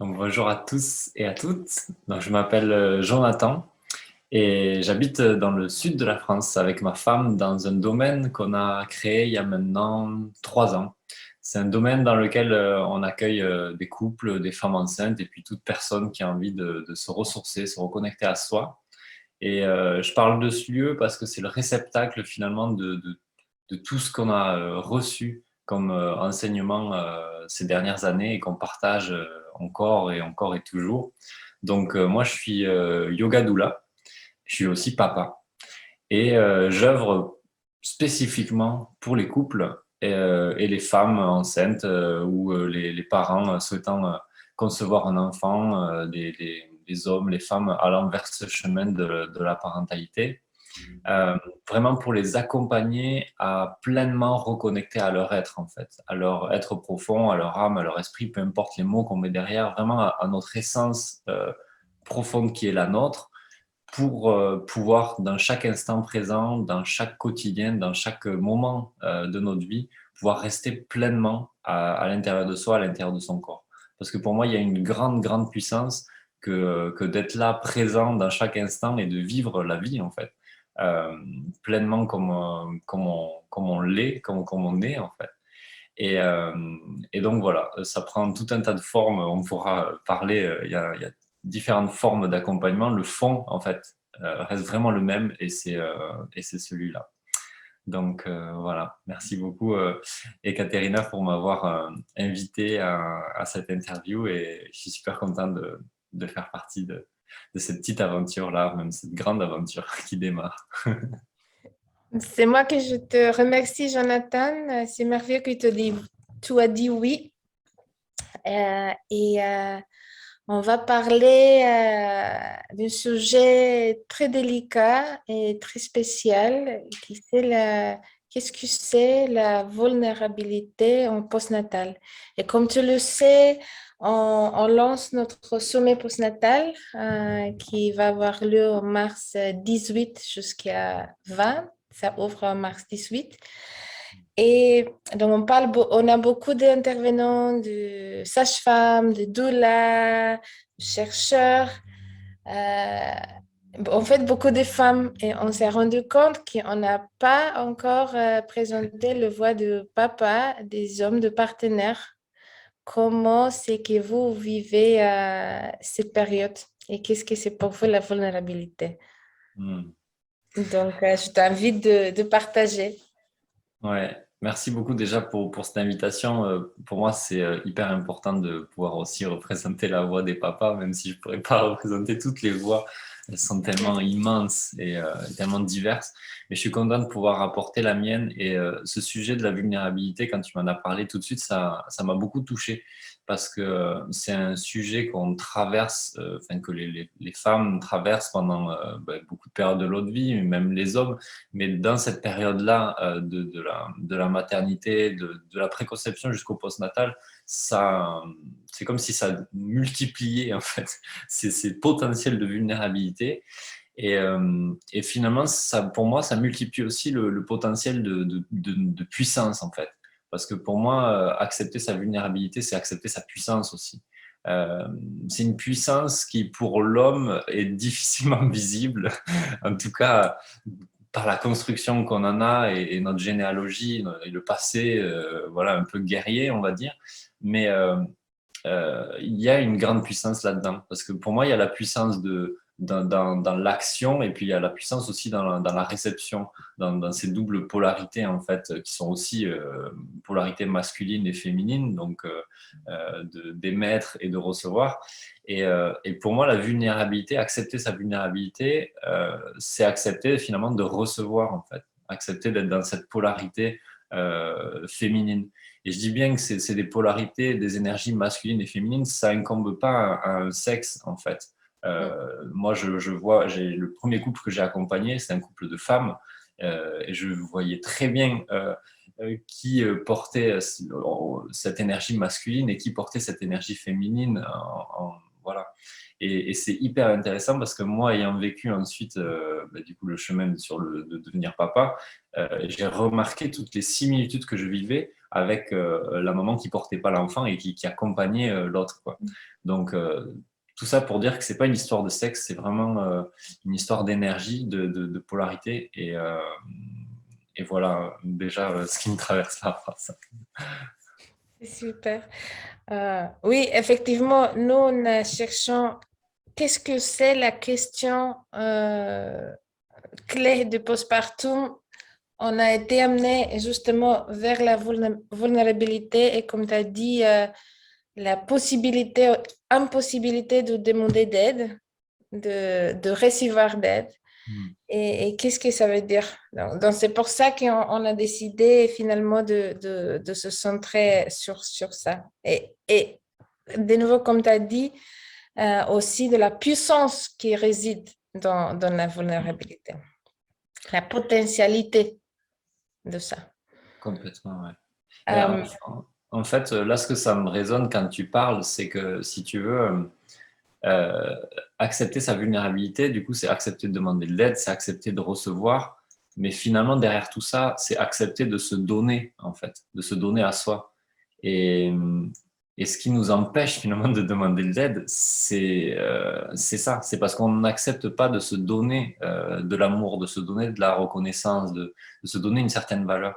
Donc, bonjour à tous et à toutes. Donc, je m'appelle Jonathan et j'habite dans le sud de la France avec ma femme dans un domaine qu'on a créé il y a maintenant 3 ans. C'est un domaine dans lequel on accueille des couples, des femmes enceintes et puis toute personne qui a envie de se ressourcer, se reconnecter à soi. Et je parle de ce lieu parce que c'est le réceptacle finalement de tout ce qu'on a reçu comme enseignement ces dernières années et qu'on partage encore et encore et toujours. Donc moi, je suis yoga doula, je suis aussi papa et j'œuvre spécifiquement pour les couples et les femmes enceintes ou les parents souhaitant concevoir un enfant, les hommes, les femmes allant vers ce chemin de la parentalité euh, vraiment pour les accompagner à pleinement reconnecter à leur être, en fait, à leur être profond, à leur âme, à leur esprit, peu importe les mots qu'on met derrière, vraiment à notre essence profonde qui est la nôtre, pour pouvoir, dans chaque instant présent, dans chaque quotidien, dans chaque moment de notre vie, pouvoir rester pleinement à l'intérieur de soi, à l'intérieur de son corps. Parce que pour moi, il y a une grande, grande puissance que d'être là, présent dans chaque instant et de vivre la vie, en fait, euh, pleinement comme on l'est, comme on est, en fait. Et, euh, et donc voilà, ça prend tout un tas de formes. On pourra parler, il y a différentes formes d'accompagnement. Le fond, en fait, reste vraiment le même et c'est celui-là. Donc voilà, merci beaucoup Ekaterina pour m'avoir invité à cette interview et je suis super content de faire partie de cette petite aventure-là, même cette grande aventure qui démarre. C'est moi que je te remercie, Jonathan. C'est merveilleux que tu as dit oui. Et on va parler d'un sujet très délicat et très spécial, qu'est-ce que c'est la vulnérabilité en postnatal. Et comme tu le sais, on lance notre sommet postnatal qui va avoir lieu en mars 18 jusqu'à 20. Ça ouvre en mars 18. Et donc, on a beaucoup d'intervenants, de sages-femmes, de doulas, de chercheurs, en fait, beaucoup de femmes. Et on s'est rendu compte qu'on n'a pas encore présenté le voix de papa, des hommes, de partenaires. Comment c'est que vous vivez cette période et qu'est-ce que c'est pour vous la vulnérabilité? Hmm. Donc, je t'invite de partager. Ouais, merci beaucoup déjà pour cette invitation. Pour moi, c'est hyper important de pouvoir aussi représenter la voix des papas, même si je pourrais pas représenter toutes les voix. Elles sont tellement immenses et tellement diverses. Mais je suis content de pouvoir apporter la mienne. Et ce sujet de la vulnérabilité, quand tu m'en as parlé tout de suite, ça m'a beaucoup touché parce que c'est un sujet qu'on traverse, enfin que les femmes traversent pendant beaucoup de périodes de leur vie, même les hommes. Mais dans cette période-là de la maternité, de la préconception jusqu'au postnatal, c'est comme si ça multipliait en fait ces potentiels de vulnérabilité. Et finalement, ça, pour moi, ça multiplie aussi le potentiel de puissance en fait. Parce que pour moi, accepter sa vulnérabilité, c'est accepter sa puissance aussi. Euh, c'est une puissance qui, pour l'homme, est difficilement visible. En tout cas, par la construction qu'on en a et notre généalogie et le passé, voilà, un peu guerrier, on va dire. Mais il y a une grande puissance là-dedans. Parce que pour moi, il y a la puissance dans l'action et puis il y a la puissance aussi dans la réception, dans ces doubles polarités, en fait, qui sont aussi polarités masculines et féminines, donc d'émettre et de recevoir. Et pour moi, la vulnérabilité, accepter sa vulnérabilité, c'est accepter finalement de recevoir, en fait. Accepter d'être dans cette polarité féminine. Et je dis bien que c'est des polarités, des énergies masculines et féminines, ça incombe pas à un sexe, en fait. Moi, je vois, le premier couple que j'ai accompagné, c'est un couple de femmes, et je voyais très bien qui portait cette énergie masculine et qui portait cette énergie féminine. Voilà. Et c'est hyper intéressant parce que moi, ayant vécu ensuite du coup, le chemin de devenir papa, j'ai remarqué toutes les similitudes que je vivais avec la maman qui portait pas l'enfant et qui accompagnait l'autre, quoi. Donc, tout ça pour dire que c'est pas une histoire de sexe, c'est vraiment une histoire d'énergie, de polarité. Et voilà déjà ce qui me traverse la face. C'est super. Oui, effectivement, nous, cherchons qu'est-ce que c'est la question clé de postpartum. On a été amené justement vers la vulnérabilité et comme tu as dit, la possibilité, impossibilité de demander d'aide, de recevoir d'aide. Mm. Et qu'est-ce que ça veut dire? Donc, c'est pour ça qu'on a décidé finalement de se centrer sur ça. Et de nouveau, comme tu as dit, aussi de la puissance qui réside dans la vulnérabilité, la potentialité de ça. Complètement, ouais. Et Euh, en fait, là, ce que ça me résonne quand tu parles, c'est que si tu veux euh, accepter sa vulnérabilité, du coup, c'est accepter de demander de l'aide, c'est accepter de recevoir. Mais finalement, derrière tout ça, c'est accepter de se donner, en fait, de se donner à soi. Et, et ce qui nous empêche finalement de demander de l'aide, c'est ça. C'est parce qu'on n'accepte pas de se donner de l'amour, de se donner de la reconnaissance, de se donner une certaine valeur.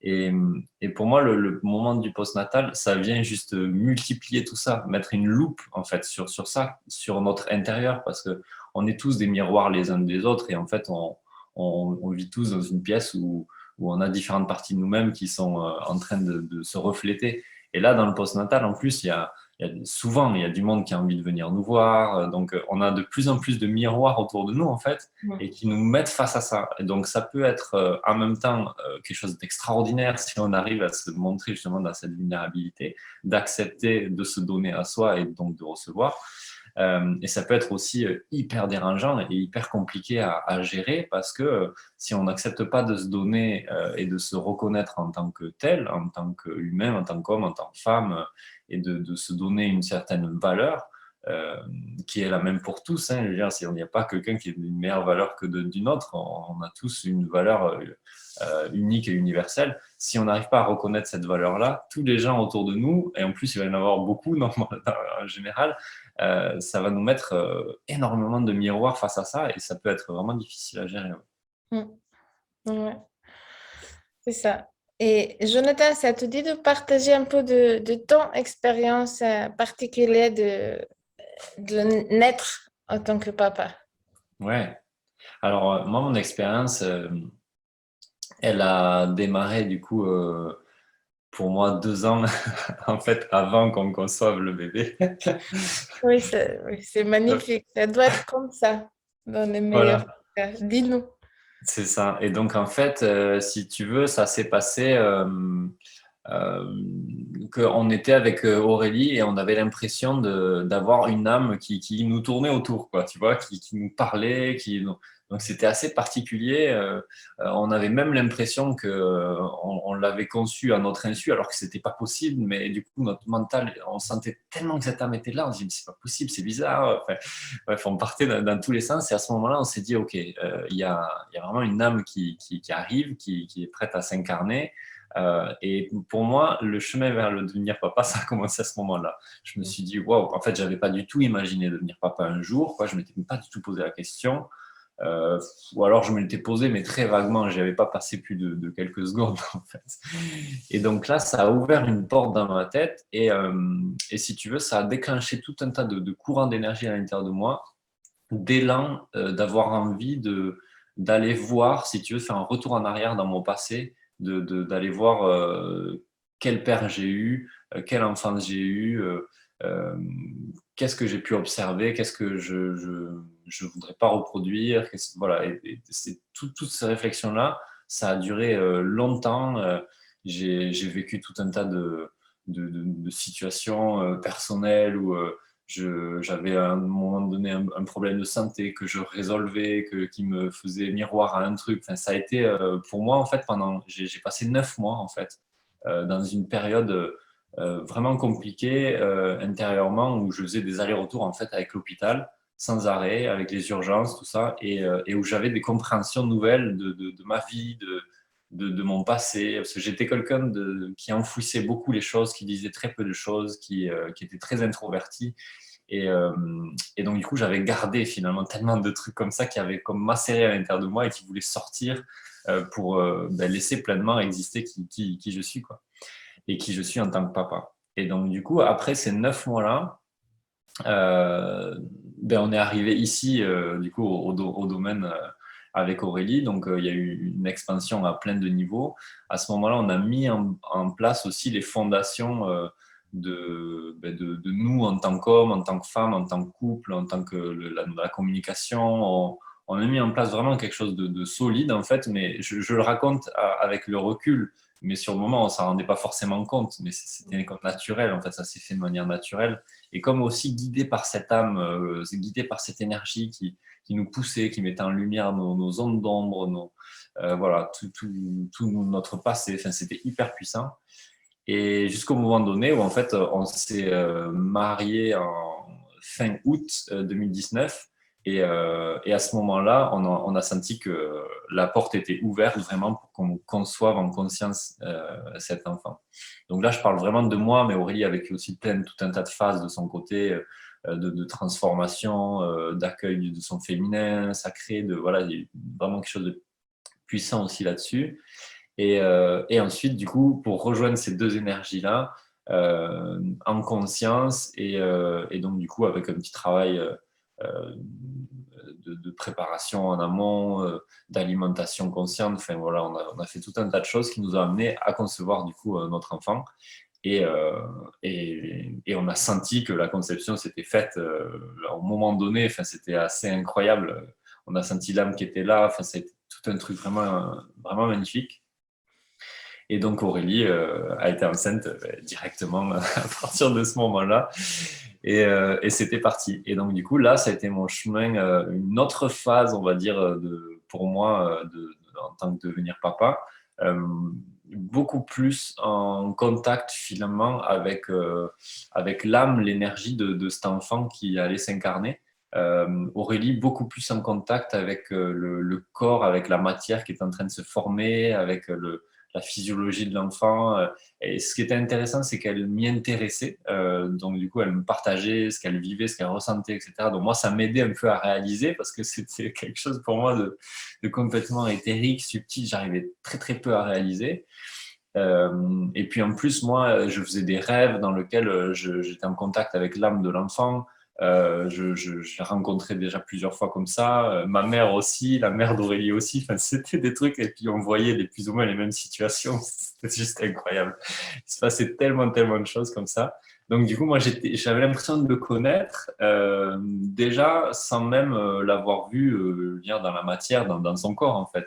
Et, et pour moi, le moment du postnatal, ça vient juste multiplier tout ça, mettre une loupe en fait sur ça, sur notre intérieur, parce que on est tous des miroirs les uns des autres, et en fait, on vit tous dans une pièce où on a différentes parties de nous-mêmes qui sont en train de se refléter. Et là, dans le postnatal, en plus, souvent, il y a du monde qui a envie de venir nous voir. Donc, on a de plus en plus de miroirs autour de nous, en fait, et qui nous mettent face à ça. Et donc, ça peut être en même temps quelque chose d'extraordinaire si on arrive à se montrer justement dans cette vulnérabilité, d'accepter de se donner à soi et donc de recevoir. Et ça peut être aussi hyper dérangeant et hyper compliqué à gérer parce que si on n'accepte pas de se donner et de se reconnaître en tant que tel, en tant qu'humain, en tant qu'homme, en tant que femme, et de se donner une certaine valeur qui est la même pour tous. Hein. Je veux dire, il n'y a pas quelqu'un qui a une meilleure valeur que d'une autre. On a tous une valeur unique et universelle. Si on n'arrive pas à reconnaître cette valeur-là, tous les gens autour de nous, et en plus il va y en avoir beaucoup en général, ça va nous mettre énormément de miroirs face à ça et ça peut être vraiment difficile à gérer. mm, ouais, c'est ça. Et Jonathan, ça te dit de partager un peu de ton expérience particulière de naître en tant que papa? Ouais. Alors, moi, mon expérience, elle a démarré du coup pour moi 2 ans en fait avant qu'on conçoive le bébé. Oui, c'est magnifique. Ça doit être comme ça dans les meilleurs Voilà. cas. Dis-nous. C'est ça. Et donc, en fait, si tu veux, ça s'est passé euh, qu'on était avec Aurélie et on avait l'impression d'avoir une âme qui nous tournait autour, quoi, tu vois, qui nous parlait. Donc, c'était assez particulier. On avait même l'impression que on l'avait conçu à notre insu, alors que c'était pas possible. Mais du coup, notre mental, on sentait tellement que cette âme était là. On se dit, mais c'est pas possible, c'est bizarre. Enfin, bref, on partait dans tous les sens. Et à ce moment-là, on s'est dit, OK, il y a vraiment une âme qui arrive, qui est prête à s'incarner. Et pour moi, le chemin vers le devenir papa, ça a commencé à ce moment-là. Je me suis dit, waouh, en fait, j'avais pas du tout imaginé devenir papa un jour, quoi. Je m'étais pas du tout posé la question. Euh, ou alors je me l'étais posé, mais très vaguement, je n'avais pas passé plus de quelques secondes, en fait. Et donc là, ça a ouvert une porte dans ma tête, et si tu veux, ça a déclenché tout un tas de courants d'énergie à l'intérieur de moi, d'élan, d'avoir envie d'aller voir, si tu veux, faire un retour en arrière dans mon passé, d'aller voir quel père j'ai eu, quelle enfance j'ai eu, euh, qu'est-ce que j'ai pu observer, qu'est-ce que je voudrais pas reproduire, voilà, et c'est toutes ces réflexions-là, ça a duré longtemps. J'ai vécu tout un tas de situations personnelles où j'avais à un moment donné un problème de santé que je résolvais, qui me faisait miroir à un truc. Enfin, ça a été pour moi en fait j'ai passé 9 mois en fait dans une période vraiment compliqué intérieurement, où je faisais des allers-retours en fait avec l'hôpital sans arrêt, avec les urgences, tout ça, et où j'avais des compréhensions nouvelles de ma vie, de mon passé, parce que j'étais quelqu'un qui enfouissait beaucoup les choses, qui disait très peu de choses, qui était très introverti. Et, euh, et donc, du coup, j'avais gardé finalement tellement de trucs comme ça qui avaient comme macéré à l'intérieur de moi et qui voulaient sortir pour laisser pleinement exister qui je suis, quoi, et qui je suis en tant que papa. Et donc, du coup, après ces 9 mois-là, on est arrivé ici, du coup, au domaine avec Aurélie. Donc, il y a eu une expansion à plein de niveaux. À ce moment-là, on a mis en place aussi les fondations de nous en tant qu'hommes, en tant que femmes, en tant que couple, en tant que la communication. On a mis en place vraiment quelque chose de solide, en fait, mais je le raconte avec le recul. Mais sur le moment, on ne s'en rendait pas forcément compte, mais c'était comme naturel, en fait, ça s'est fait de manière naturelle. Et comme aussi guidé par cette âme, guidé par cette énergie qui nous poussait, qui mettait en lumière nos ondes d'ombre, voilà, tout notre passé. Enfin, c'était hyper puissant. Et jusqu'au moment donné où en fait on s'est marié en fin août 2019. Et à ce moment-là, on a senti que la porte était ouverte vraiment pour qu'on conçoive en conscience cet enfant. Donc là, je parle vraiment de moi, mais Aurélie a vécu aussi tout un tas de phases de son côté, de transformation, d'accueil de son féminin sacré, voilà, il y a eu vraiment quelque chose de puissant aussi là-dessus. Et ensuite, du coup, pour rejoindre ces deux énergies-là, en conscience, et donc, du coup, avec un petit travail de préparation en amont, d'alimentation consciente, enfin voilà, on a fait tout un tas de choses qui nous ont amené à concevoir, du coup, notre enfant. Et on a senti que la conception s'était faite au moment donné, enfin, c'était assez incroyable. On a senti l'âme qui était là, enfin, c'est tout un truc vraiment, vraiment magnifique. Et donc Aurélie a été enceinte directement à partir de ce moment-là. Et c'était parti. Et donc du coup, là, ça a été mon chemin, une autre phase, on va dire, pour moi, en tant que devenir papa. Euh, Beaucoup plus en contact finalement avec l'âme, l'énergie de cet enfant qui allait s'incarner. Aurélie, beaucoup plus en contact avec le corps, avec la matière qui est en train de se former, avec la physiologie de l'enfant. Et ce qui était intéressant, c'est qu'elle m'y intéressait. Donc, du coup, elle me partageait ce qu'elle vivait, ce qu'elle ressentait, etc. Donc, moi, ça m'aidait un peu à réaliser parce que c'était quelque chose pour moi de complètement éthérique, subtil. J'arrivais très, très peu à réaliser. Et puis en plus, moi, je faisais des rêves dans lesquels j'étais en contact avec l'âme de l'enfant. J'ai rencontré déjà plusieurs fois comme ça. Ma mère aussi, la mère d'Aurélie aussi. Enfin, c'était des trucs et puis on voyait plus ou moins les mêmes situations. C'était juste incroyable. Il se passait tellement, tellement de choses comme ça. Donc du coup, moi, j'avais l'impression de le connaître déjà sans même l'avoir vu lire dans la matière, dans son corps en fait.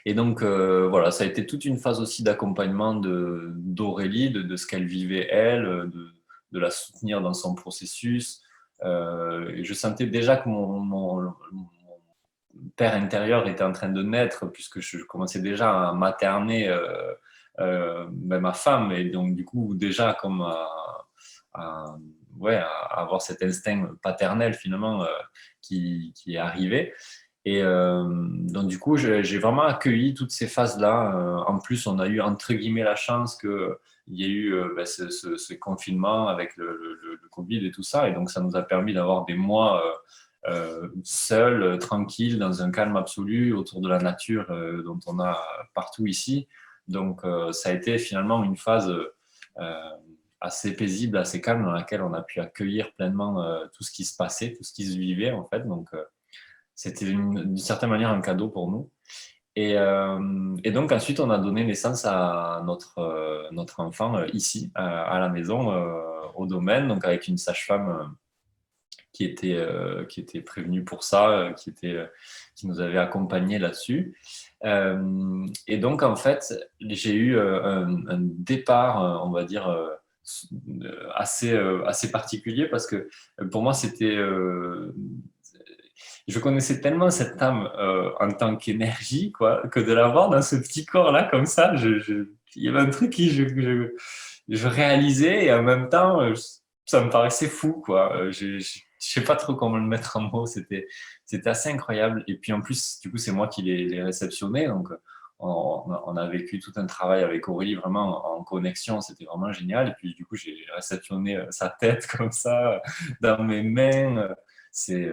Et donc, voilà, ça a été toute une phase aussi d'accompagnement d'Aurélie, de ce qu'elle vivait elle, de la soutenir dans son processus. Et je sentais déjà que mon père intérieur était en train de naître, puisque je commençais déjà à materner ma femme, et donc du coup, déjà comme à- ouais, à avoir cet instinct paternel finalement qui est arrivé. Et donc, du coup, j'ai vraiment accueilli toutes ces phases-là. En plus, on a eu, entre guillemets, la chance qu'il y ait eu ce confinement avec le Covid et tout ça. Et donc, ça nous a permis d'avoir des mois seuls, tranquilles, dans un calme absolu, autour de la nature dont on a partout ici. Donc, ça a été finalement une phase assez paisible, assez calme, dans laquelle on a pu accueillir pleinement tout ce qui se passait, tout ce qui se vivait, en fait. Donc, c'était d'une certaine manière un cadeau pour nous. Et donc ensuite, on a donné naissance à notre enfant ici, à la maison, au domaine, donc avec une sage-femme qui était prévenue pour ça, qui nous avait accompagnés là-dessus. Et donc, en fait, j'ai eu un départ, on va dire, assez particulier parce que pour moi, je connaissais tellement cette âme en tant qu'énergie, quoi, que de la voir dans ce petit corps-là, comme ça, il y avait un truc je réalisais et en même temps, ça me paraissait fou, quoi. Je sais pas trop comment le mettre en mots. C'était assez incroyable. Et puis en plus, du coup, c'est moi qui les réceptionnais. Donc, on a vécu tout un travail avec Aurélie vraiment en connexion. C'était vraiment génial. Et puis, du coup, j'ai réceptionné sa tête comme ça dans mes mains.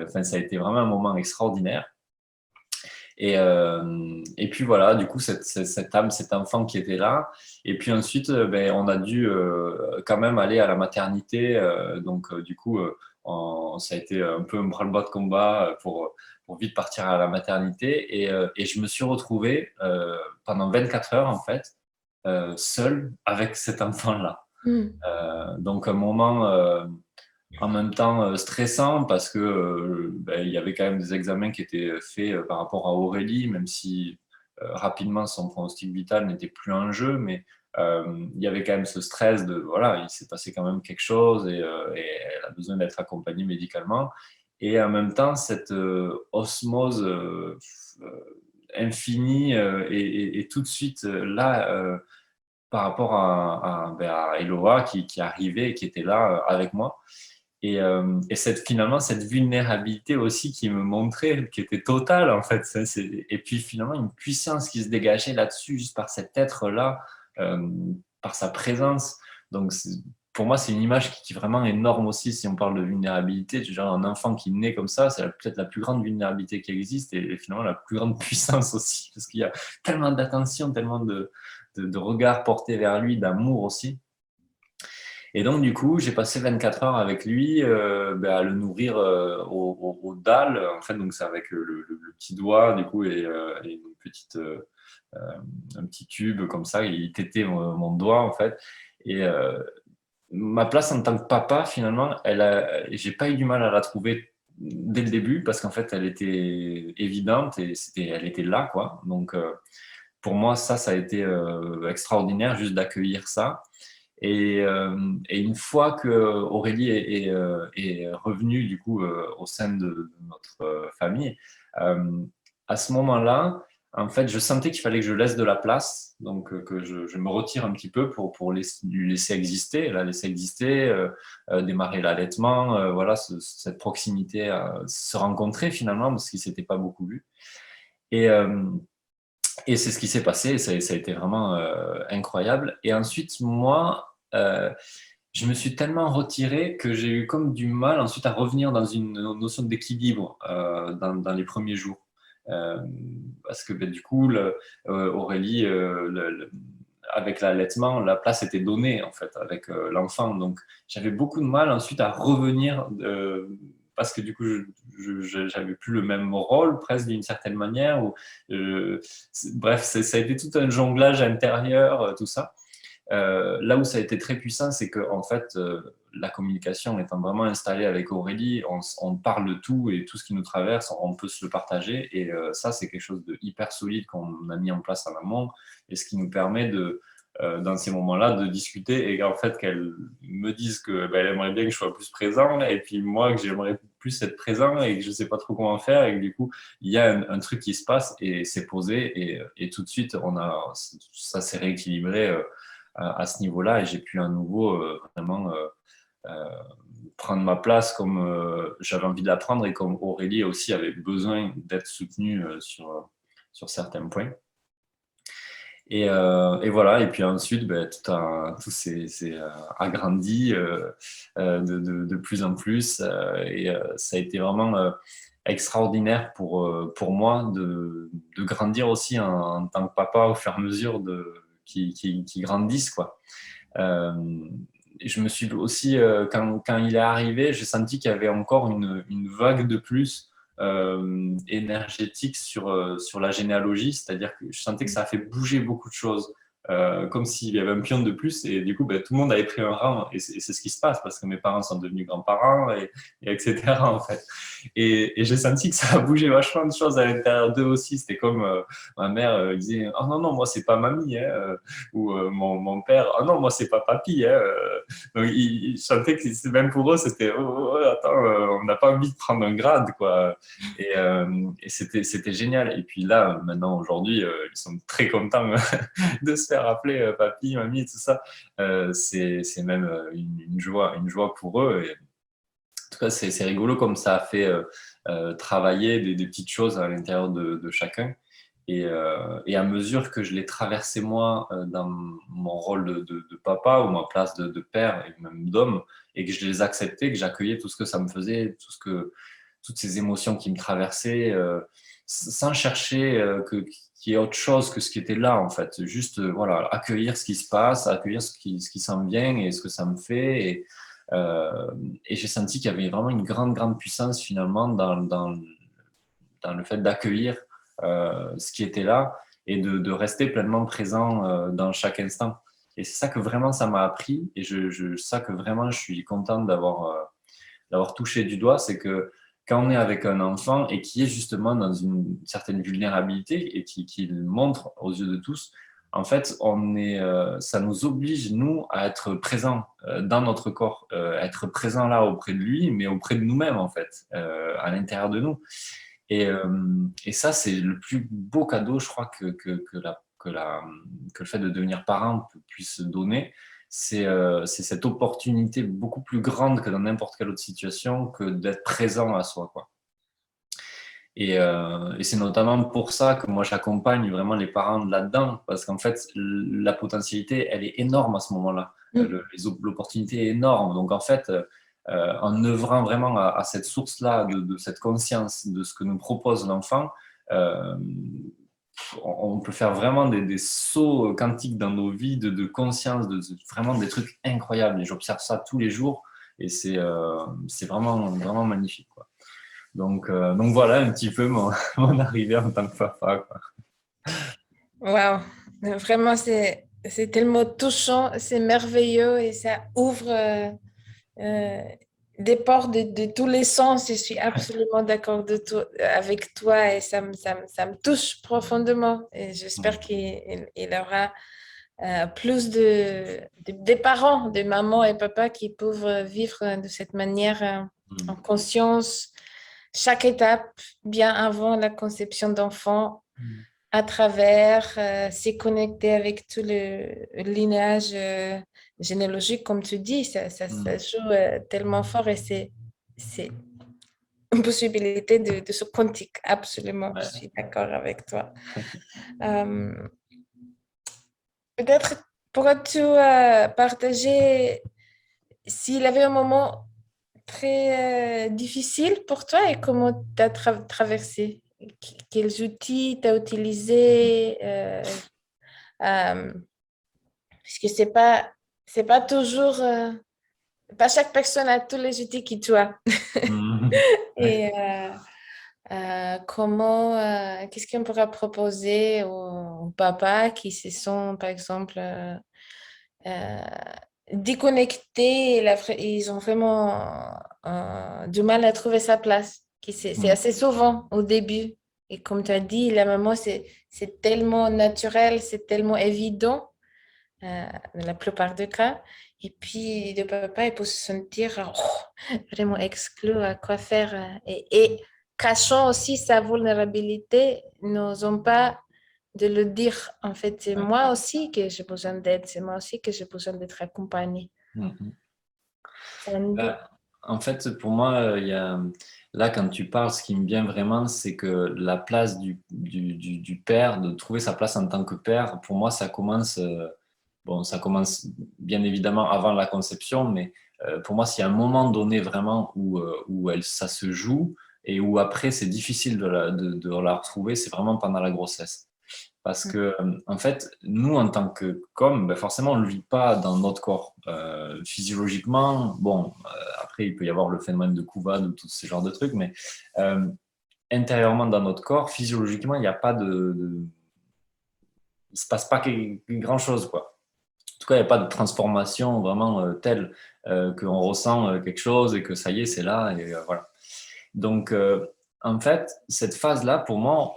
Enfin, ça a été vraiment un moment extraordinaire. Et puis voilà, du coup, cette âme, cet enfant qui était là. Et puis ensuite, ben, on a dû quand même aller à la maternité. Donc, du coup, ça a été un peu un branle-bas de combat pour vite partir à la maternité. Et je me suis retrouvé pendant 24 heures, en fait, seul avec cet enfant-là. Mm. Donc, un moment en même temps stressant parce que ben, il y avait quand même des examens qui étaient faits par rapport à Aurélie, même si rapidement son pronostic vital n'était plus en jeu, mais il y avait quand même ce stress de voilà, il s'est passé quand même quelque chose et elle a besoin d'être accompagnée médicalement. Et en même temps, cette osmose infinie et tout de suite là par rapport ben, à Eloa qui arrivait et qui était là avec moi. Et finalement, cette vulnérabilité aussi qui me montrait, qui était totale en fait. Et puis finalement, une puissance qui se dégageait là-dessus, juste par cet être-là, euh, par sa présence. Donc pour moi, c'est une image qui est vraiment énorme aussi si on parle de vulnérabilité. Genre un enfant qui naît comme ça, c'est peut-être la plus grande vulnérabilité qui existe et finalement la plus grande puissance aussi, parce qu'il y a tellement d'attention, tellement de regards portés vers lui, d'amour aussi. Et donc, du coup, j'ai passé 24 heures avec lui ben, à le nourrir au dalle. En fait, donc c'est avec le petit doigt, du coup, et une petite, euh, un petit tube comme ça. Il tétait mon doigt, en fait. Et ma place en tant que papa, finalement, j'ai pas eu du mal à la trouver dès le début parce qu'en fait, elle était évidente et elle était là, quoi. Donc, pour moi, ça a été extraordinaire juste d'accueillir ça. Et une fois que Aurélie est revenue du coup au sein de notre famille, euh, à ce moment-là, en fait, je sentais qu'il fallait que je laisse de la place, donc que je me retire un petit peu pour lui laisser exister, la laisser exister, démarrer l'allaitement, voilà, cette proximité, se rencontrer finalement parce qu'ils s'étaient pas beaucoup vus. Et, euh, et c'est ce qui s'est passé, et ça a été vraiment incroyable. Et ensuite, moi, je me suis tellement retiré que j'ai eu comme du mal ensuite à revenir dans une notion d'équilibre dans les premiers jours. Euh, Parce que ben, du coup, Aurélie, avec l'allaitement, la place était donnée en fait avec l'enfant. Donc j'avais beaucoup de mal ensuite à revenir parce que du coup, j'avais plus le même rôle presque d'une certaine manière. Bref, ça a été tout un jonglage intérieur, tout ça. Là où ça a été très puissant, c'est que en fait, la communication étant vraiment installée avec Aurélie, on parle de tout et tout ce qui nous traverse, on peut se le partager. Et ça, c'est quelque chose de hyper solide qu'on a mis en place en amont et ce qui nous permet dans ces moments-là, de discuter et en fait qu'elle me dise que ben, elle aimerait bien que je sois plus présent et puis moi que j'aimerais plus être présent et que je sais pas trop comment faire et que du coup il y a un truc qui se passe et c'est posé et tout de suite ça s'est rééquilibré à ce niveau-là et j'ai pu à nouveau vraiment euh, prendre ma place comme j'avais envie de la prendre et comme Aurélie aussi avait besoin d'être soutenue sur certains points. Et voilà, et puis ensuite, ben, tout s'est agrandi de plus en plus. Ça a été vraiment extraordinaire pour moi de grandir aussi en tant que papa au fur et à mesure qui grandissent, quoi. Euh, et je me suis aussi, quand il est arrivé, j'ai senti qu'il y avait encore une vague de plus énergétique sur la généalogie, c'est-à-dire que je sentais que ça a fait bouger beaucoup de choses, comme s'il y avait un pion de plus, et du coup, ben, tout le monde avait pris un rang, et c'est ce qui se passe, parce que mes parents sont devenus grands-parents, et etc. en fait. Et j'ai senti que ça a bougé vachement de choses à l'intérieur d'eux aussi, c'était comme ma mère disait « Oh non, non, moi, c'est pas mamie, hein, ou mon père, oh non, moi, c'est pas papy. Hein. Donc, ils chantaient que même pour eux, c'était oh, attends, on n'a pas envie de prendre un grade, quoi. Et c'était génial. Et puis là, maintenant, aujourd'hui, ils sont très contents de se faire appeler papy, mamie, tout ça. C'est même une joie pour eux. Et, en tout cas, c'est rigolo comme ça a fait travailler des petites choses à l'intérieur de chacun. Et à mesure que je l'ai traversé moi dans mon rôle de papa ou ma place de père et même d'homme, et que je les acceptais, que j'accueillais tout ce que ça me faisait, toutes ces émotions qui me traversaient, sans chercher qu'il y ait autre chose que ce qui était là en fait. Juste voilà, accueillir ce qui se passe, accueillir ce qui s'en vient et ce que ça me fait. Euh, et j'ai senti qu'il y avait vraiment une grande puissance finalement dans le fait d'accueillir ce qui était là et de rester pleinement présent dans chaque instant. Et c'est ça que vraiment ça m'a appris et ça que vraiment je suis content d'avoir touché du doigt, c'est que quand on est avec un enfant et qui est justement dans une certaine vulnérabilité et qui le montre aux yeux de tous, en fait, ça nous oblige, nous, à être présents dans notre corps, être présents là auprès de lui, mais auprès de nous-mêmes, en fait, à l'intérieur de nous. Et ça, c'est le plus beau cadeau, je crois, que le fait de devenir parent puisse donner. C'est cette opportunité beaucoup plus grande que dans n'importe quelle autre situation que d'être présent à soi, quoi. Et c'est notamment pour ça que moi j'accompagne vraiment les parents là-dedans, parce qu'en fait la potentialité elle est énorme à ce moment-là. L'opportunité est énorme. Donc en fait, en œuvrant vraiment à cette source-là de cette conscience de ce que nous propose l'enfant, euh, on peut faire vraiment des sauts quantiques dans nos vies de conscience, vraiment des trucs incroyables. Et j'observe ça tous les jours et c'est vraiment magnifique, quoi. Donc voilà un petit peu mon arrivée en tant que papa, quoi. Wow, vraiment, c'est tellement touchant, c'est merveilleux et ça ouvre euh, des portes de tous les sens. Je suis absolument d'accord avec toi et ça me touche profondément. Et j'espère qu'il aura plus des parents, de mamans et papas qui peuvent vivre de cette manière en conscience chaque étape bien avant la conception d'enfants à travers s'est connecté avec tout le linéage généalogique, comme tu dis, ça joue tellement fort et c'est une possibilité de ce quantique, absolument, je Ouais. suis d'accord avec toi. Euh, Peut-être pourrais-tu partager s'il avait un moment très difficile pour toi et comment tu as traversé? Quels outils tu as utilisés? Euh, Parce que c'est pas toujours, pas chaque personne a tous les outils que tu as. Ouais. Et qu'est-ce qu'on pourra proposer aux papas qui se sont, par exemple, euh, déconnectés et ils ont vraiment du mal à trouver sa place. C'est assez souvent au début. Et comme tu as dit, la maman, c'est tellement naturel, c'est tellement évident dans la plupart des cas. Et puis, le papa, il peut se sentir vraiment exclu à quoi faire. Et cachant aussi sa vulnérabilité, n'osons pas de le dire. En fait, c'est Ouais. moi aussi que j'ai besoin d'aide, c'est moi aussi que j'ai besoin d'être accompagnée. Mhm. C'est un doute. Bah, en fait, pour moi, là, quand tu parles, ce qui me vient vraiment, c'est que la place du père, de trouver sa place en tant que père, pour moi, bon, ça commence bien évidemment avant la conception, mais pour moi, s'il y a un moment donné vraiment où ça se joue et où après, c'est difficile de la retrouver, c'est vraiment pendant la grossesse. Parce que, en fait, nous, en tant qu'hommes, ben forcément, on ne le vit pas dans notre corps. Physiologiquement, bon, après, il peut y avoir le phénomène de Kuvad ou tous ces genres de trucs, mais euh, intérieurement dans notre corps, physiologiquement, il n'y a pas il ne se passe pas grand-chose, quoi. En tout cas, il n'y a pas de transformation vraiment telle qu'on ressent quelque chose et que ça y est, c'est là, et voilà. Donc, en fait, cette phase-là, pour moi,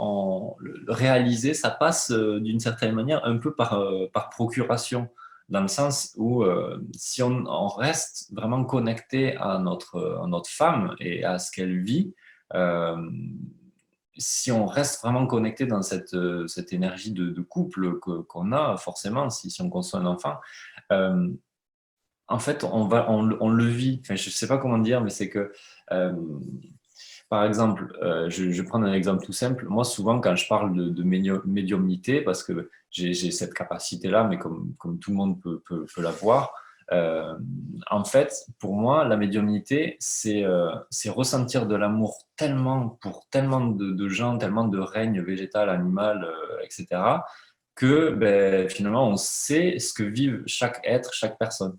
le réaliser, ça passe d'une certaine manière un peu par procuration, dans le sens où si on reste vraiment connecté à notre femme et à ce qu'elle vit, euh, si on reste vraiment connecté dans cette énergie de couple qu'on a forcément, si on conçoit un enfant, euh, en fait, on le vit. Enfin, je ne sais pas comment dire, mais c'est que, euh, par exemple, je vais prendre un exemple tout simple. Moi, souvent, quand je parle de médiumnité, parce que j'ai cette capacité-là, mais comme tout le monde peut l'avoir, euh, en fait, pour moi, la médiumnité, c'est ressentir de l'amour tellement pour tellement de gens, tellement de règnes végétal, animal, etc., que ben, finalement, on sait ce que vivent chaque être, chaque personne.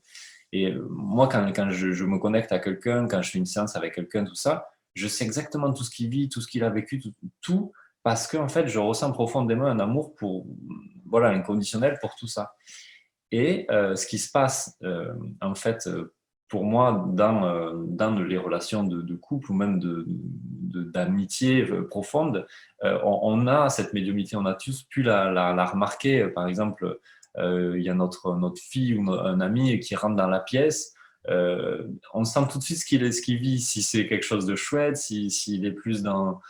Et moi, quand je me connecte à quelqu'un, quand je fais une séance avec quelqu'un, tout ça, je sais exactement tout ce qu'il vit, tout ce qu'il a vécu, tout, parce que en fait, je ressens profondément un amour pour, voilà, inconditionnel pour tout ça. Et ce qui se passe, en fait, pour moi, dans les relations de couple ou même d'amitié profonde, on a cette médiumnité, on a tous pu la remarquer. Par exemple, il y a notre fille ou un ami qui rentre dans la pièce. On sent tout de suite ce qu'il vit, si c'est quelque chose de chouette, s'il est plus dans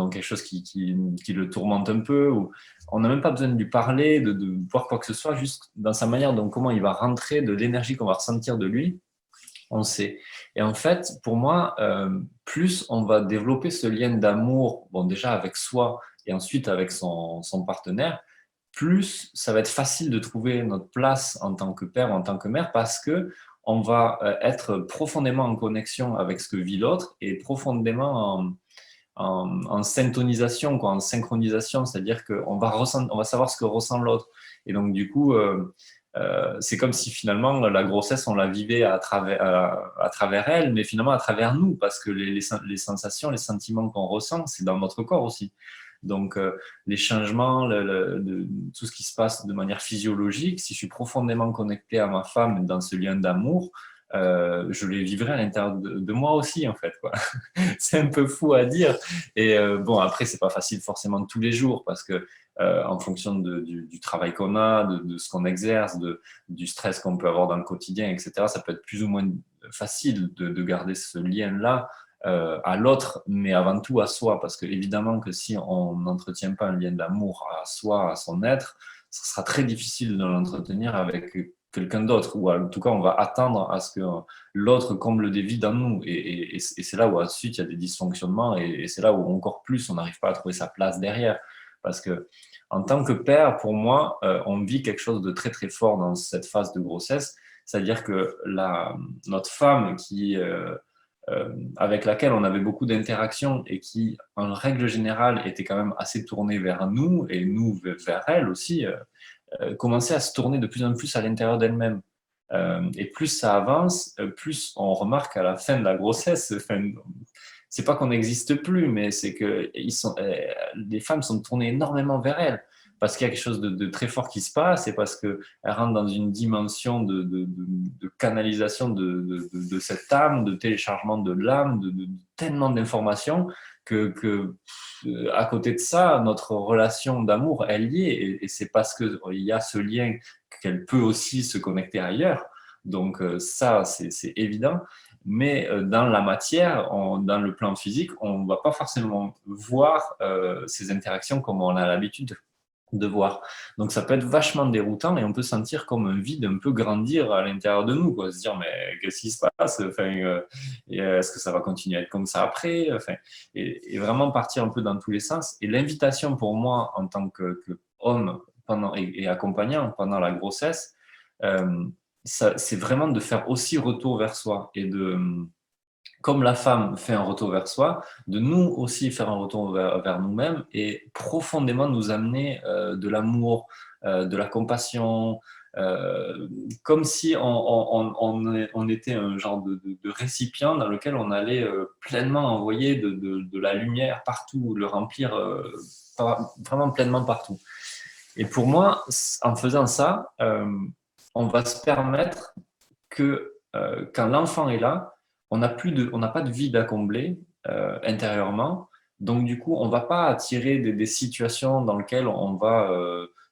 quelque chose qui le tourmente un peu, ou, on n'a même pas besoin de lui parler, de voir quoi que ce soit, juste dans sa manière, donc comment il va rentrer, de l'énergie qu'on va ressentir de lui, on sait. Et en fait, pour moi, plus on va développer ce lien d'amour, bon déjà avec soi et ensuite avec son partenaire, plus ça va être facile de trouver notre place en tant que père, en tant que mère, parce que on va être profondément en connexion avec ce que vit l'autre et profondément en syntonisation, quoi, en synchronisation, c'est-à-dire qu'on va, on va savoir ce que ressent l'autre. Et donc, du coup, c'est comme si finalement la grossesse, on la vivait à travers elle, mais finalement à travers nous, parce que les sensations, les sentiments qu'on ressent, c'est dans notre corps aussi. Donc, les changements, tout ce qui se passe de manière physiologique, si je suis profondément connecté à ma femme dans ce lien d'amour, je les vivrai à l'intérieur de moi aussi, en fait, quoi. C'est un peu fou à dire. Et bon, après, c'est pas facile forcément tous les jours parce que en fonction du travail qu'on a, de ce qu'on exerce, du stress qu'on peut avoir dans le quotidien, etc., ça peut être plus ou moins facile de garder ce lien-là à l'autre, mais avant tout à soi. Parce que évidemment que si on n'entretient pas un lien d'amour à soi, à son être, ce sera très difficile de l'entretenir avec quelqu'un d'autre, ou en tout cas, on va attendre à ce que l'autre comble des vides en nous. Et c'est là où ensuite il y a des dysfonctionnements et c'est là où encore plus on n'arrive pas à trouver sa place derrière. Parce que en tant que père, pour moi, on vit quelque chose de très très fort dans cette phase de grossesse. C'est-à-dire que notre femme avec laquelle on avait beaucoup d'interactions et qui, en règle générale, était quand même assez tournée vers nous et nous vers elle aussi, commençait à se tourner de plus en plus à l'intérieur d'elle-même. Et plus ça avance, plus on remarque à la fin de la grossesse, enfin, c'est pas qu'on n'existe plus, mais c'est que les femmes sont tournées énormément vers elles parce qu'il y a quelque chose de très fort qui se passe et parce qu'elles rentrent dans une dimension de canalisation de cette âme, de téléchargement de l'âme, de tellement d'informations que à côté de ça, notre relation d'amour, elle y est. Et c'est parce qu'il y a ce lien qu'elle peut aussi se connecter ailleurs. Donc ça, c'est évident. Mais dans la matière, dans le plan physique, on ne va pas forcément voir ces interactions comme on a l'habitude de voir. Donc ça peut être vachement déroutant et on peut sentir comme un vide un peu grandir à l'intérieur de nous, quoi. Se dire mais qu'est-ce qui se passe? Enfin, est-ce que ça va continuer à être comme ça après? Enfin, et vraiment partir un peu dans tous les sens. Et l'invitation pour moi en tant que homme pendant, et accompagnant pendant la grossesse, euh, c'est vraiment de faire aussi retour vers soi et de comme la femme fait un retour vers soi, de nous aussi faire un retour vers nous-mêmes et profondément nous amener de l'amour, de la compassion, comme si on était un genre de récipient dans lequel on allait pleinement envoyer de la lumière partout, le remplir vraiment pleinement partout. Et pour moi, en faisant ça, on va se permettre que quand l'enfant est là, on n'a pas de vide à combler intérieurement. Donc, du coup, on ne va pas attirer des situations dans lesquelles on va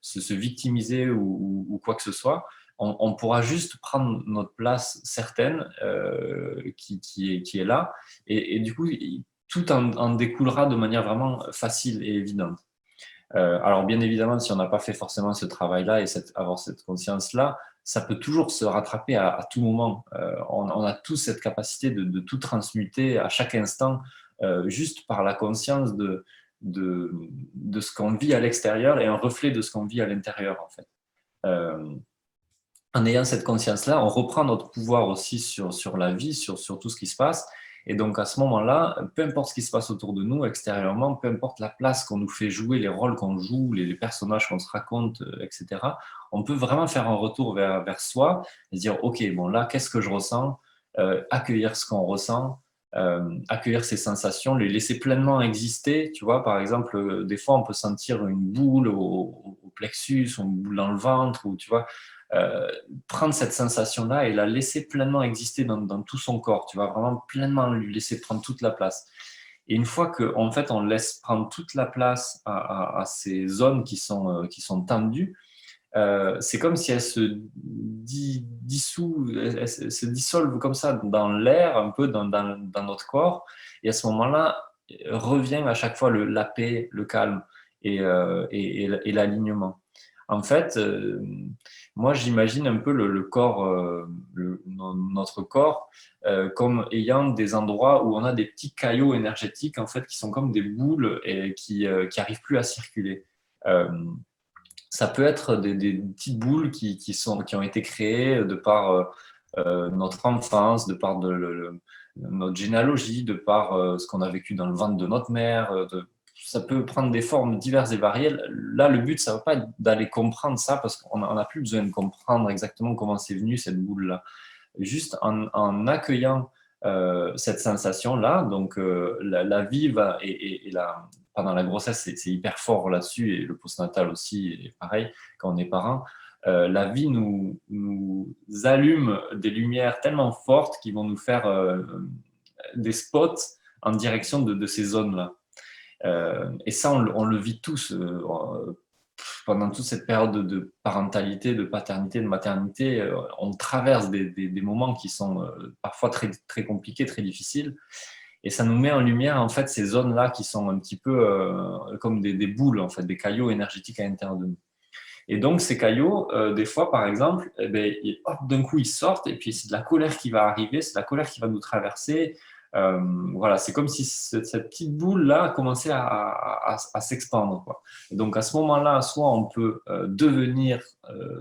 se victimiser ou quoi que ce soit. On pourra juste prendre notre place certaine qui est là. Et du coup, tout en découlera de manière vraiment facile et évidente. Alors bien évidemment, si on n'a pas fait forcément ce travail-là et avoir cette conscience-là, ça peut toujours se rattraper à tout moment. On a tous cette capacité de tout transmuter à chaque instant, juste par la conscience de, de ce qu'on vit à l'extérieur et un reflet de ce qu'on vit à l'intérieur, en fait. Euh, En ayant cette conscience-là, on reprend notre pouvoir aussi sur la vie, sur tout ce qui se passe. Et donc à ce moment-là, peu importe ce qui se passe autour de nous, extérieurement, peu importe la place qu'on nous fait jouer, les rôles qu'on joue, les personnages qu'on se raconte, etc., on peut vraiment faire un retour vers soi et dire, OK, bon là, qu'est-ce que je ressens? Accueillir ce qu'on ressent, accueillir ces sensations, les laisser pleinement exister. Tu vois, par exemple, des fois, on peut sentir une boule au plexus, ou une boule dans le ventre, ou tu vois, euh, prendre cette sensation-là et la laisser pleinement exister dans tout son corps, tu vois, vraiment pleinement lui laisser prendre toute la place. Et une fois qu'en fait, on laisse prendre toute la place à ces zones qui sont tendues, c'est comme si elles elles se dissolvent comme ça dans l'air, un peu dans notre corps. Et à ce moment-là, revient à chaque fois la paix, le calme et l'alignement. En fait, moi, j'imagine un peu le corps, notre corps, comme ayant des endroits où on a des petits caillots énergétiques, en fait, qui sont comme des boules et qui arrivent plus à circuler. Euh, Ça peut être des petites boules qui ont été créées de par notre enfance, de par notre généalogie, de par ce qu'on a vécu dans le ventre de notre mère. Ça peut prendre des formes diverses et variées. Là, le but, ça ne va pas être d'aller comprendre ça parce qu'on n'a plus besoin de comprendre exactement comment c'est venu cette boule-là. Juste en accueillant cette sensation-là, donc la vie va, pendant la grossesse, c'est hyper fort là-dessus, et le postnatal aussi, et pareil, quand on est parent, la vie nous allume des lumières tellement fortes qui vont nous faire des spots en direction de ces zones-là. Et ça, on le vit tous pendant toute cette période de parentalité, de paternité, de maternité. On traverse des moments qui sont parfois très, très compliqués, très difficiles. Et ça nous met en lumière en fait ces zones-là qui sont un petit peu comme des boules, en fait, des caillots énergétiques à l'intérieur de nous. Et donc ces caillots, des fois par exemple, eh ben, hop, d'un coup ils sortent et puis c'est de la colère qui va arriver, c'est de la colère qui va nous traverser. Voilà, c'est comme si cette petite boule-là commençait à s'expandre, quoi. Et donc à ce moment-là, soit on peut devenir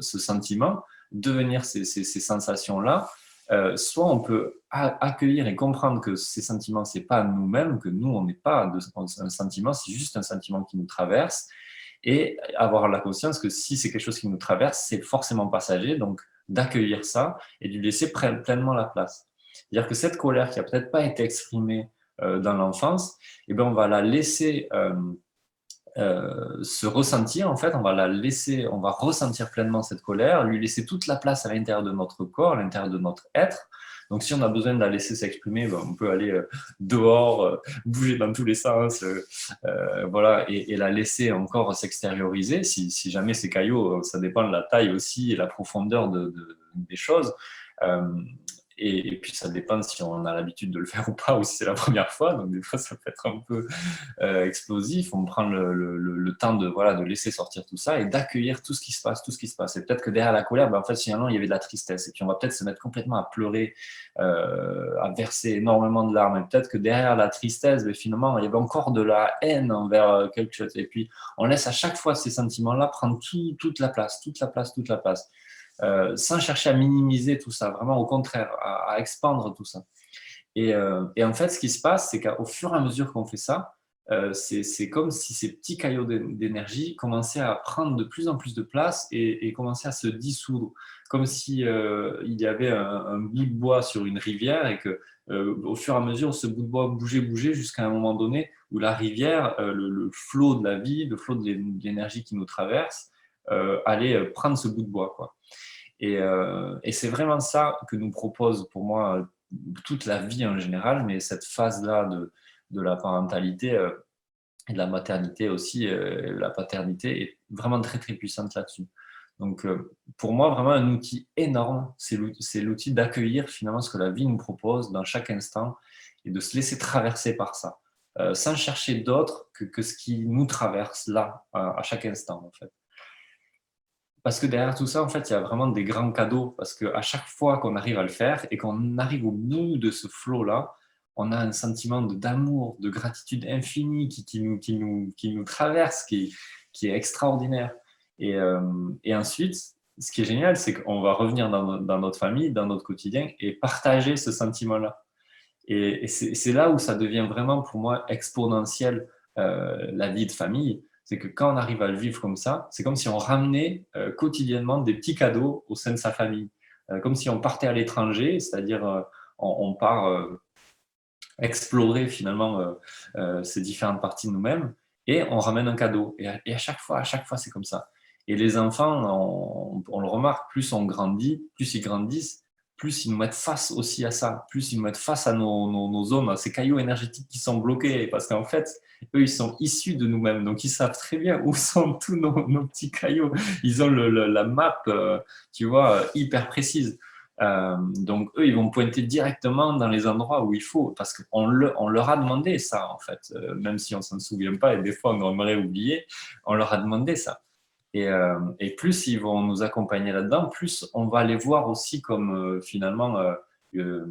ce sentiment, devenir ces sensations-là, soit on peut accueillir et comprendre que ces sentiments, c'est pas nous-mêmes, que nous, on n'est pas un sentiment, c'est juste un sentiment qui nous traverse, et avoir la conscience que si c'est quelque chose qui nous traverse, c'est forcément passager, donc d'accueillir ça et de lui laisser pleinement la place. C'est-à-dire que cette colère qui a peut-être pas été exprimée dans l'enfance, eh bien, on va la laisser se ressentir, en fait, on va la laisser, on va ressentir pleinement cette colère, lui laisser toute la place à l'intérieur de notre corps, à l'intérieur de notre être. Donc, si on a besoin de la laisser s'exprimer, ben, on peut aller dehors, bouger dans tous les sens, voilà, et la laisser encore s'extérioriser. Si jamais ces caillots, ça dépend de la taille aussi et la profondeur des choses. Euh, et puis ça dépend si on a l'habitude de le faire ou pas, ou si c'est la première fois. Donc des fois, ça peut être un peu explosif. On prend le temps de, voilà, de laisser sortir tout ça et d'accueillir tout ce qui se passe, tout ce qui se passe. Et peut-être que derrière la colère, ben, en fait, finalement, il y avait de la tristesse. Et puis on va peut-être se mettre complètement à pleurer, à verser énormément de larmes. Et peut-être que derrière la tristesse, ben, finalement, il y avait encore de la haine envers quelque chose. Et puis on laisse à chaque fois ces sentiments-là prendre toute la place, toute la place, toute la place. Sans chercher à minimiser tout ça, vraiment au contraire, à expandre tout ça. Et en fait, ce qui se passe, c'est qu'au fur et à mesure qu'on fait ça, c'est comme si ces petits caillots d'énergie commençaient à prendre de plus en plus de place et commençaient à se dissoudre, comme si il y avait un bout de bois sur une rivière et que au fur et à mesure, ce bout de bois bougeait jusqu'à un moment donné où la rivière, le flot de la vie, le flot de l'énergie qui nous traverse, allait prendre ce bout de bois, quoi. Et c'est vraiment ça que nous propose pour moi toute la vie en général, mais cette phase-là de la parentalité et de la maternité aussi, la paternité est vraiment très très puissante là-dessus. Donc pour moi, vraiment un outil énorme, c'est l'outil d'accueillir finalement ce que la vie nous propose dans chaque instant et de se laisser traverser par ça. sans chercher d'autre que ce qui nous traverse là, à chaque instant, en fait. Parce que derrière tout ça, en fait, il y a vraiment des grands cadeaux. Parce qu'à chaque fois qu'on arrive à le faire et qu'on arrive au bout de ce flow-là, on a un sentiment d'amour, de gratitude infinie qui nous traverse, qui est extraordinaire. Et ensuite, ce qui est génial, c'est qu'on va revenir dans notre famille, dans notre quotidien et partager ce sentiment-là. Et c'est là où ça devient vraiment pour moi exponentiel, la vie de famille. C'est que quand on arrive à le vivre comme ça, c'est comme si on ramenait quotidiennement des petits cadeaux au sein de sa famille. Comme si on partait à l'étranger, c'est-à-dire on part explorer finalement ces différentes parties de nous-mêmes et on ramène un cadeau. Et à chaque fois, c'est comme ça. Et les enfants, on le remarque, plus on grandit, plus ils grandissent, plus ils nous mettent face aussi à ça, plus ils nous mettent face à nos zones, à ces cailloux énergétiques qui sont bloqués. Parce qu'en fait, eux, ils sont issus de nous-mêmes. Donc, ils savent très bien où sont tous nos petits cailloux. Ils ont la map, tu vois, hyper précise. Donc, eux, ils vont pointer directement dans les endroits où il faut, parce qu'on leur a demandé ça, en fait, même si on ne s'en souvient pas, et des fois, on aimerait oublier, on leur a demandé ça. Et plus ils vont nous accompagner là-dedans, plus on va les voir aussi comme finalement euh,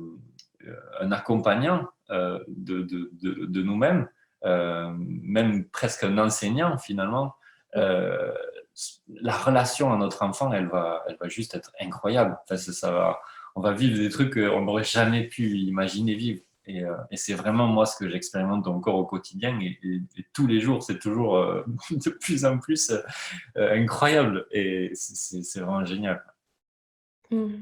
un accompagnant de nous-mêmes, même presque un enseignant finalement. Euh, la relation à notre enfant, elle va juste être incroyable. Enfin, on va vivre des trucs qu'on n'aurait jamais pu imaginer vivre. Et c'est vraiment moi ce que j'expérimente encore au quotidien. Et tous les jours, c'est toujours de plus en plus incroyable. Et c'est vraiment génial. Mm.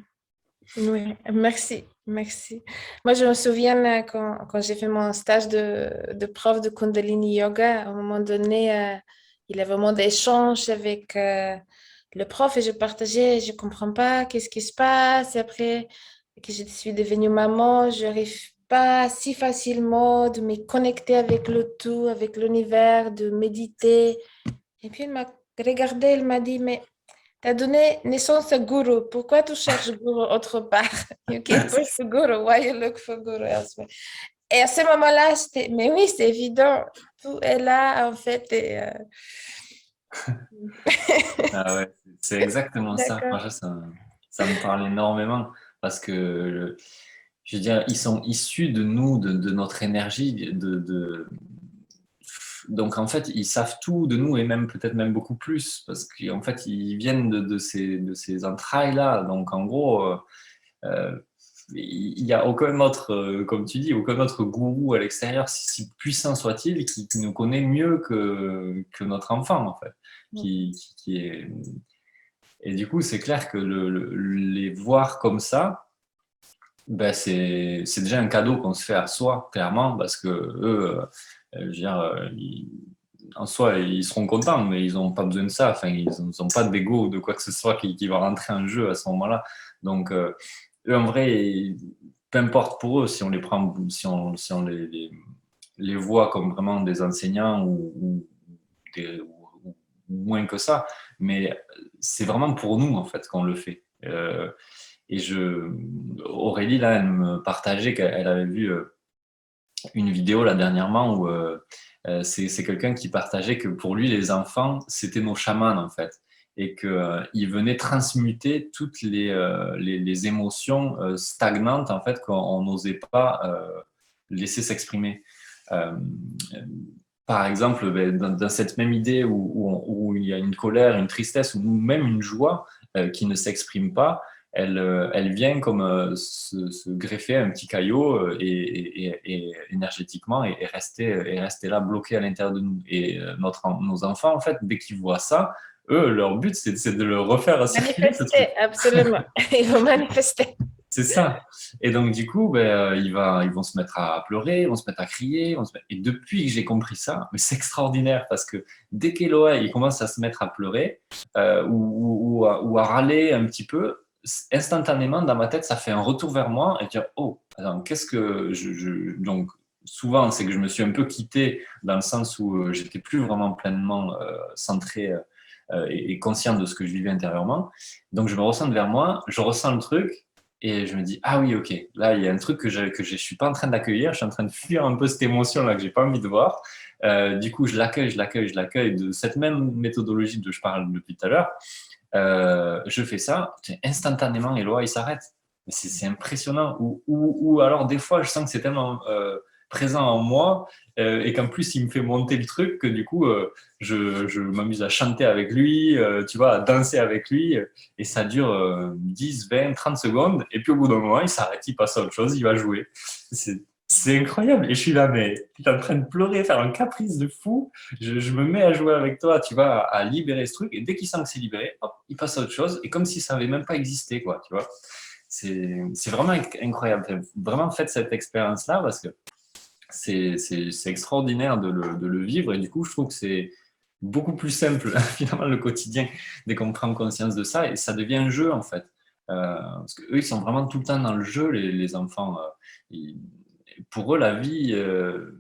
Oui, merci, merci. Moi, je me souviens là, quand j'ai fait mon stage de prof de Kundalini Yoga, à un moment donné, il y avait vraiment des échanges avec le prof et je partageais, je comprends pas, qu'est-ce qui se passe. Et après que je suis devenue maman, je n'arrive pas si facilement de me connecter avec le tout, avec l'univers, de méditer. Et puis, il m'a regardé, il m'a dit, mais tu as donné naissance à Guru. Pourquoi tu cherches Guru autre part? You gave birth to Guru. Why you look for Guru elsewhere? Et à ce moment-là, j'étais, mais oui, c'est évident. Tout est là, en fait. Ah ouais, c'est exactement ça. D'accord. Moi, ça me parle énormément parce que, je veux dire, ils sont issus de nous, de notre énergie. Donc, en fait, ils savent tout de nous et même peut-être même beaucoup plus parce qu'en fait, ils viennent de ces entrailles-là. Donc, en gros, euh, il n'y a aucun autre, comme tu dis, aucun autre gourou à l'extérieur, si puissant soit-il, qui nous connaît mieux que notre enfant, en fait. Qui est... Et du coup, c'est clair que les voir comme ça, ben c'est déjà un cadeau qu'on se fait à soi, clairement, parce que eux, je veux dire, en soi, ils seront contents, mais ils n'ont pas besoin de ça. Enfin, ils n'ont pas d'ego ou de quoi que ce soit qui va rentrer en jeu à ce moment-là. Donc, eux, en vrai, peu importe pour eux si on les prend, si on les voit comme vraiment des enseignants ou moins que ça, mais c'est vraiment pour nous, en fait, qu'on le fait. Aurélie, là, elle me partageait qu'elle avait vu une vidéo là dernièrement où c'est quelqu'un qui partageait que pour lui, les enfants, c'était nos chamans, en fait. Et qu'il venait transmuter toutes les émotions stagnantes, en fait, qu'on n'osait pas laisser s'exprimer. Euh, Par exemple, ben, dans cette même idée où il y a une colère, une tristesse ou même une joie qui ne s'exprime pas, elle vient comme se greffer un petit caillot et énergétiquement et rester là bloqué à l'intérieur de nous. Et nos enfants, en fait, dès qu'ils voient ça, eux, leur but, c'est de le refaire circuler, ce truc. Manifester, absolument. Il faut manifester. C'est ça. Et donc, du coup, ben, ils vont se mettre à pleurer, ils vont se mettre à crier. Et depuis que j'ai compris ça, mais c'est extraordinaire parce que dès qu'Eloa il commence à se mettre à pleurer ou à râler un petit peu, instantanément, dans ma tête, ça fait un retour vers moi et dire, oh, attends, qu'est-ce que Donc, souvent, c'est que je me suis un peu quitté dans le sens où j'étais plus vraiment pleinement centré et conscient de ce que je vivais intérieurement. Donc, je me ressens vers moi, je ressens le truc. Et je me dis, ah oui, ok, là, il y a un truc que je suis pas en train d'accueillir, je suis en train de fuir un peu cette émotion-là que j'ai pas envie de voir. Du coup, je l'accueille de cette même méthodologie dont je parle depuis tout à l'heure. Je fais ça, instantanément, Eloi, il s'arrête. C'est impressionnant. Ou alors, des fois, je sens que c'est tellement présent en moi et qu'en plus, il me fait monter le truc que du coup, je m'amuse à chanter avec lui, tu vois, à danser avec lui. Et ça dure 10, 20, 30 secondes. Et puis, au bout d'un moment, il s'arrête, il passe à autre chose, il va jouer. C'est incroyable. Et je suis là, mais tu es en train de pleurer, faire un caprice de fou. Je me mets à jouer avec toi, tu vois, à libérer ce truc. Et dès qu'il sent que c'est libéré, hop, il passe à autre chose. Et comme si ça n'avait même pas existé, quoi, tu vois. C'est vraiment incroyable. Vraiment, faites cette expérience-là parce que c'est extraordinaire de le vivre. Et du coup, je trouve que c'est beaucoup plus simple, finalement, le quotidien, dès qu'on prend conscience de ça. Et ça devient un jeu, en fait. Parce qu'eux, ils sont vraiment tout le temps dans le jeu, les enfants. Pour eux, la vie,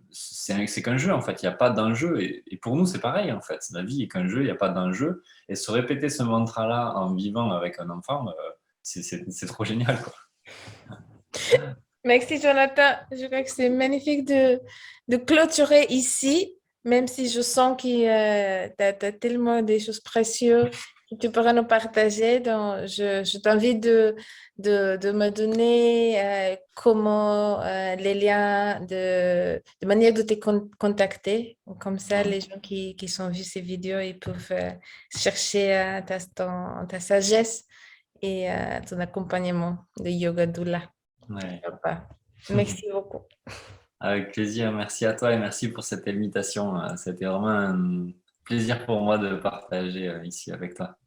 c'est qu'un jeu, en fait. Il n'y a pas d'enjeu. Et pour nous, c'est pareil, en fait. La vie est qu'un jeu, il n'y a pas d'enjeu. Et se répéter ce mantra-là en vivant avec un enfant, c'est trop génial, quoi. Merci Jonathan, je crois que c'est magnifique de clôturer ici, même si je sens que tu as, tellement des choses précieuses que tu pourras nous partager. Donc, je t'invite de me donner comment les liens de manière de te contacter. Comme ça, les gens qui sont vus ces vidéos, ils peuvent chercher ta sagesse et ton accompagnement de yoga doula. Ouais. Papa. Merci beaucoup. Avec plaisir, merci à toi et merci pour cette invitation. C'était vraiment un plaisir pour moi de partager ici avec toi.